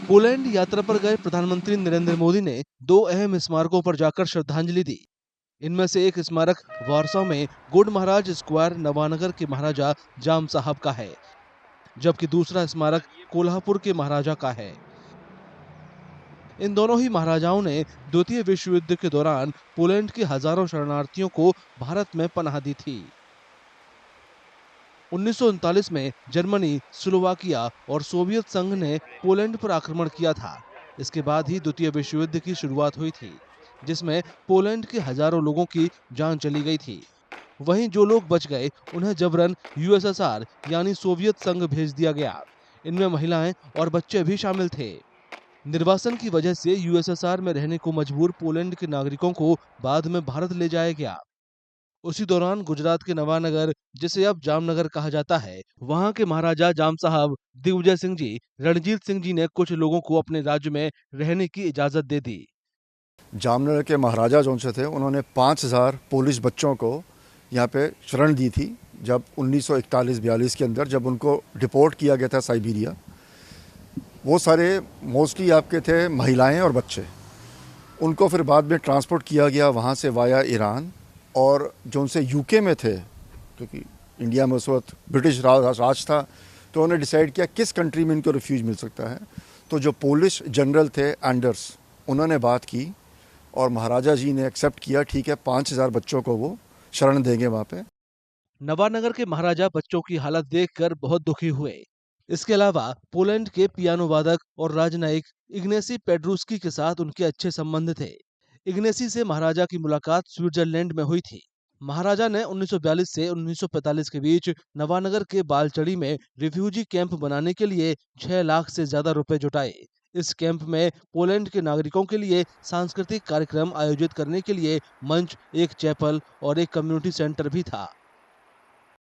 Poland यात्रा पर गए प्रधानमंत्री नरेंद्र मोदी ने दो अहम स्मारकों पर जाकर श्रद्धांजलि दी। इनमें से एक स्मारक वार्सा में गुड महाराज स्क्वायर नवानगर के महाराजा जाम साहब का है, जबकि दूसरा स्मारक कोल्हापुर के महाराजा का है। इन दोनों ही महाराजाओं ने द्वितीय विश्व युद्ध के दौरान पोलैंड के हजारों शरणार्थियों को भारत में पनाह दी थी। 1939 में जर्मनी, स्लोवाकिया और सोवियत संघ ने पोलैंड पर आक्रमण किया था। इसके बाद ही द्वितीय विश्व युद्ध की शुरुआत हुई थी, जिसमें पोलैंड के हजारों लोगों की जान चली गई थी। वहीं जो लोग बच गए उन्हें जबरन यूएसएसआर यानी सोवियत संघ भेज दिया गया। इनमें महिलाएं और बच्चे भी शामिल थे। निर्वासन की वजह से यूएसएसआर में रहने को मजबूर पोलैंड के नागरिकों को बाद में भारत ले जाया गया। उसी दौरान गुजरात के नवानगर, जिसे अब जामनगर कहा जाता है, वहां के महाराजा जाम साहब, दिग्विजय सिंह जी, रणजीत सिंह जी ने कुछ लोगों को अपने राज्य में रहने की इजाजत दे दी। जामनगर के महाराजा जो से थे, उन्होंने 5000 पोलिश बच्चों को यहाँ पे शरण दी थी। जब 1941-42 के अंदर जब उनको डिपोर्ट किया गया था साइबेरिया, वो सारे मोस्टली आपके थे महिलाएं और बच्चे। उनको फिर बाद में ट्रांसपोर्ट किया गया वहाँ से वाया ईरान, और जो उनसे यूके में थे, क्योंकि इंडिया में उस वक्त ब्रिटिश राज था, तो उन्होंने डिसाइड किया किस कंट्री में इनको रिफ्यूज मिल सकता है। तो जो पोलिश जनरल थे एंडर्स, उन्होंने बात की और महाराजा जी ने एक्सेप्ट किया, ठीक है 5000 बच्चों को वो शरण देंगे वहाँ पे। नवानगर के महाराजा बच्चों की हालत देखकर बहुत दुखी हुए। इसके अलावा पोलैंड के पियानो वादक और राजनयिक इग्नेसी पेड्रुस्की के साथ उनके अच्छे संबंध थे। इग्नेसी से महाराजा की मुलाकात स्विट्जरलैंड में हुई थी। महाराजा ने 1942 से 1945 के बीच नवानगर के बालचड़ी में रिफ्यूजी कैंप बनाने के लिए 6 लाख से ज्यादा रुपए जुटाए। इस कैंप में पोलैंड के नागरिकों के लिए सांस्कृतिक कार्यक्रम आयोजित करने के लिए मंच, एक चैपल और एक कम्युनिटी सेंटर भी था।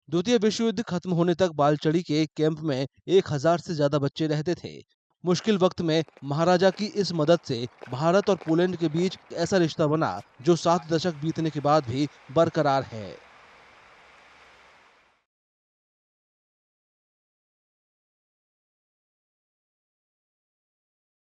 द्वितीय विश्व युद्ध खत्म होने तक बालचड़ी के कैंप में 1000 से ज्यादा बच्चे रहते थे। मुश्किल वक्त में महाराजा की इस मदद से भारत और पोलैंड के बीच ऐसा रिश्ता बना जो 7 दशक बीतने के बाद भी बरकरार है।